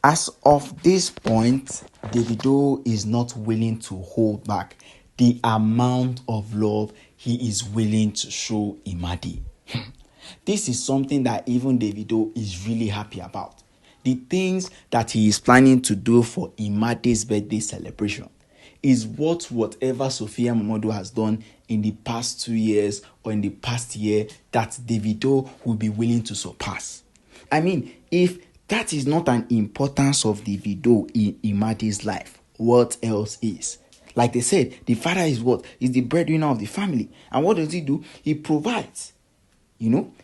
As of this point, Davido is not willing to hold back the amount of love he is willing to show Imade. This is something that even Davido is really happy about. The things that he is planning to do for Imade's birthday celebration is whatever Sophia MØMODU has done in the past 2 years or in the past year that Davido will be willing to surpass. I mean, if that is not an importance of Davido in Imade's life, what else is? Like they said, the father is what? Is the breadwinner of the family. And what does he do? He provides.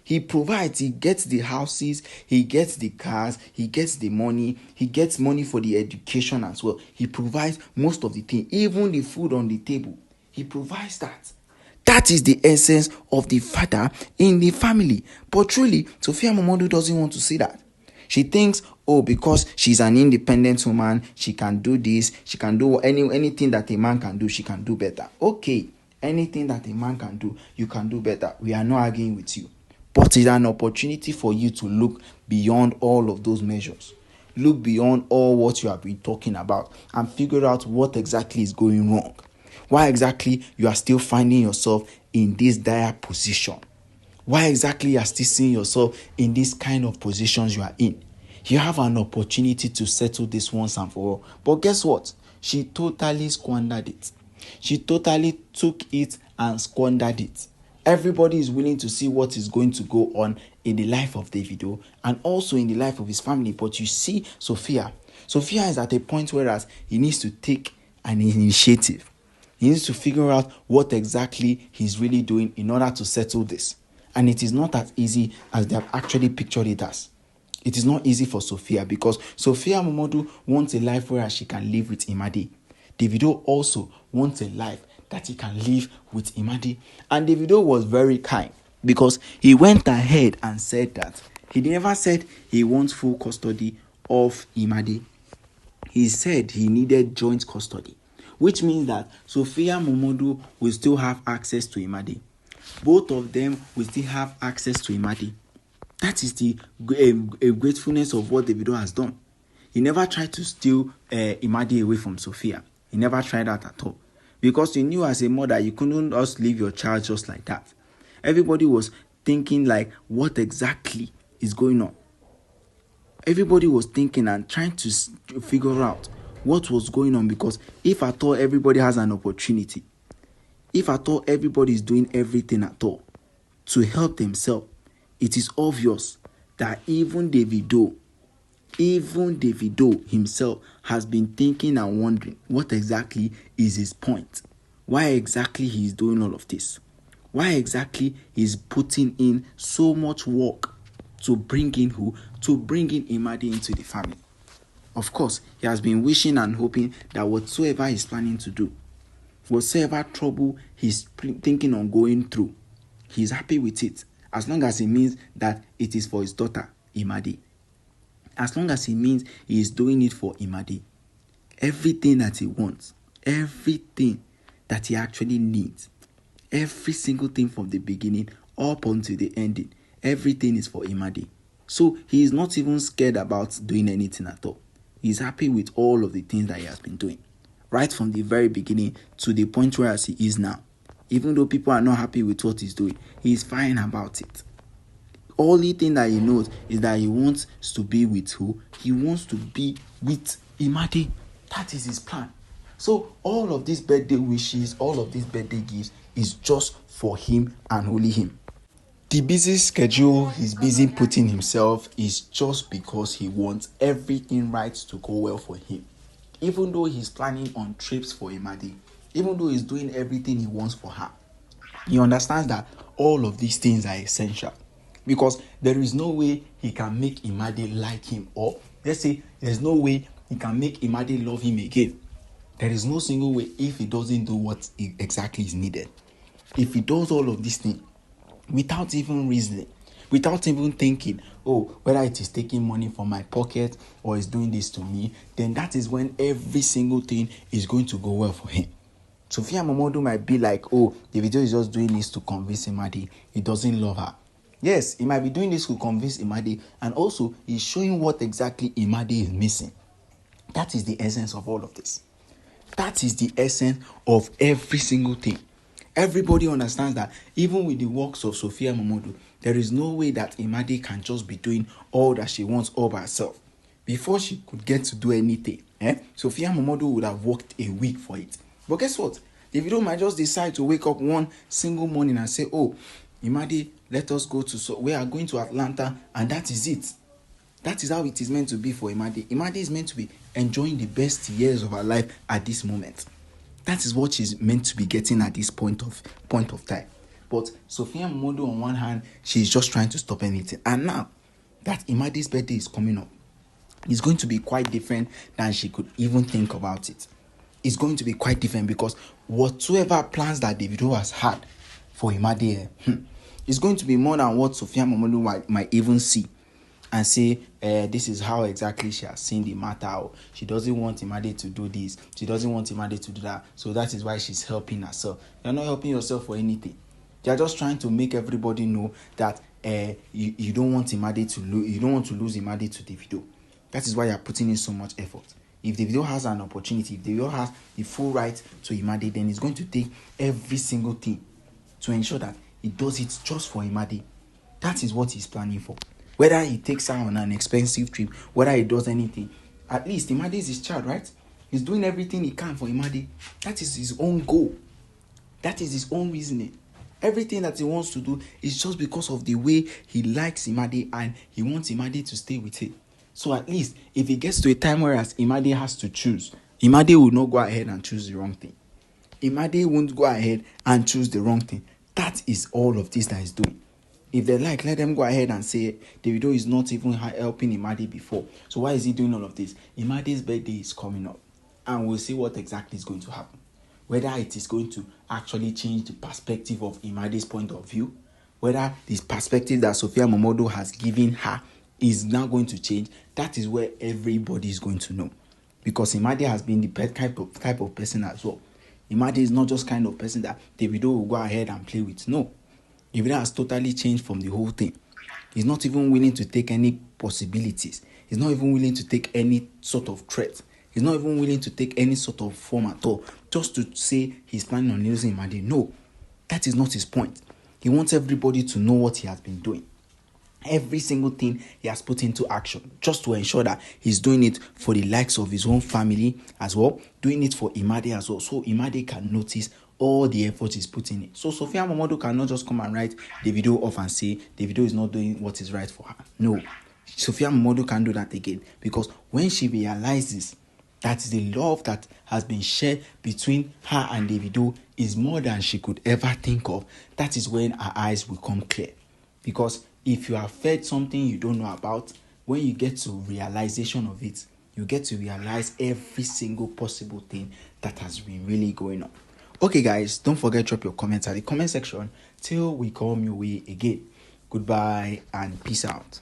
He provides, he gets the houses, he gets the cars, he gets the money, he gets money for the education as well. He provides most of the thing, even the food on the table. He provides that. That is the essence of the father in the family. But truly, Sophia MØMODU doesn't want to see that. She thinks, because she's an independent woman, she can do this, she can do anything that a man can do, she can do better. Okay. Anything that a man can do, you can do better. We are not arguing with you. But it's an opportunity for you to look beyond all of those measures. Look beyond all what you have been talking about and figure out what exactly is going wrong. Why exactly you are still finding yourself in this dire position. Why exactly you are still seeing yourself in this kind of positions you are in. You have an opportunity to settle this once and for all. But guess what? She totally squandered it. She totally took it and squandered it. Everybody is willing to see what is going to go on in the life of Davido and also in the life of his family. But you see Sophia. Sophia is at a point whereas he needs to take an initiative. He needs to figure out what exactly he's really doing in order to settle this. And it is not as easy as they have actually pictured it as. It is not easy for Sophia because Sophia MØMODU wants a life where she can live with Imade. Davido also wants a life that he can live with Imade. And Davido was very kind because he went ahead and said that he never said he wants full custody of Imade. He said he needed joint custody, which means that Sophia MØMODU will still have access to Imade. Both of them will still have access to Imade. That is the gratefulness of what Davido has done. He never tried to steal Imade away from Sophia. He never tried that at all. Because he knew as a mother, you couldn't just leave your child just like that. Everybody was thinking like, what exactly is going on? Everybody was thinking and trying to figure out what was going on. Because if at all everybody has an opportunity, if at all everybody is doing everything at all to help themselves, it is obvious that even Davido himself has been thinking and wondering what exactly is his point. Why exactly he is doing all of this? Why exactly he is putting in so much work to bring in who? To bring in Imade into the family. Of course, he has been wishing and hoping that whatsoever he's planning to do, whatsoever trouble he's thinking on going through, he's happy with it. As long as it means that it is for his daughter, Imade. As long as he means he is doing it for Imade. Everything that he wants, everything that he actually needs, every single thing from the beginning up until the ending, everything is for Imade. So he is not even scared about doing anything at all. He's happy with all of the things that he has been doing. Right from the very beginning to the point where he is now. Even though people are not happy with what he's doing, he's fine about it. Only thing that he knows is that he wants to be with who? He wants to be with Imade. That is his plan. So all of these birthday wishes, all of these birthday gifts is just for him and only him. The busy schedule he's busy putting himself is just because he wants everything right to go well for him. Even though he's planning on trips for Imade, even though he's doing everything he wants for her, he understands that all of these things are essential. Because there is no way he can make Imade like him. Or let's say there's no way he can make Imade love him again. There is no single way if he doesn't do what exactly is needed. If he does all of these things without even reasoning, without even thinking, whether it is taking money from my pocket or is doing this to me, then that is when every single thing is going to go well for him. Sophia MØMODU might be like, Davido is just doing this to convince Imade he doesn't love her. Yes, he might be doing this to convince Imade, and also he's showing what exactly Imade is missing. That is the essence of all of this. That is the essence of every single thing. Everybody understands that even with the works of Sophia MØMODU, there is no way that Imade can just be doing all that she wants all by herself. Before she could get to do anything, Sophia MØMODU would have worked a week for it. But guess what? Davido might just decide to wake up one single morning and say, oh, Imade, let us go to, we are going to Atalanta, and that is it. That is how it is meant to be for Imade. Imade is meant to be enjoying the best years of her life at this moment. That is what she's meant to be getting at this point of time. But Sophia MØMODU, on one hand, she's just trying to stop anything. And now that Imade's birthday is coming up, it's going to be quite different than she could even think about it. It's going to be quite different because whatsoever plans that Davido has had for Imade, it's going to be more than what Sophia MØMODU might even see and say, this is how exactly she has seen the matter. Or she doesn't want Imade to do this. She doesn't want Imade to do that. So that is why she's helping herself. You're not helping yourself for anything. You're just trying to make everybody know that you don't want Imade to lose. You don't want to lose Imade to Davido. That is why you're putting in so much effort. If Davido has an opportunity, if Davido has the full right to Imade, then he's going to take every single thing to ensure that he does it just for Imade. That is what he's planning for. Whether he takes her on an expensive trip, whether he does anything, at least Imade is his child, right? He's doing everything he can for Imade. That is his own goal. That is his own reasoning. Everything that he wants to do is just because of the way he likes Imade and he wants Imade to stay with him. So at least if it gets to a time where Imade has to choose, Imade will not go ahead and choose the wrong thing. Imade won't go ahead and choose the wrong thing. That is all of this that he's doing. If they like, let them go ahead and say Davido is not even helping Imade before. So why is he doing all of this? Imade's birthday is coming up, and we'll see what exactly is going to happen. Whether it is going to actually change the perspective of Imade's point of view, whether this perspective that Sophia MØMODU has given her is now going to change, that is where everybody is going to know. Because Imade has been the type of person as well. Imade is not just kind of person that Davido will go ahead and play with. No. Davido has totally changed from the whole thing. He's not even willing to take any possibilities. He's not even willing to take any sort of threat. He's not even willing to take any sort of form at all. Just to say he's planning on losing Imade. No. That is not his point. He wants everybody to know what he has been doing. Every single thing he has put into action, just to ensure that he's doing it for the likes of his own family as well, doing it for Imade as well, so Imade can notice all the effort he's putting in. So Sophia MØMODU cannot just come and write Davido off and say Davido is not doing what is right for her. No, Sophia MØMODU can't do that again, because when she realizes that the love that has been shared between her and Davido is more than she could ever think of, that is when her eyes will come clear. Because if you have fed something you don't know about, when you get to realization of it, you get to realize every single possible thing that has been really going on. Okay guys, don't forget to drop your comments at the comment section till we come your way again. Goodbye and peace out.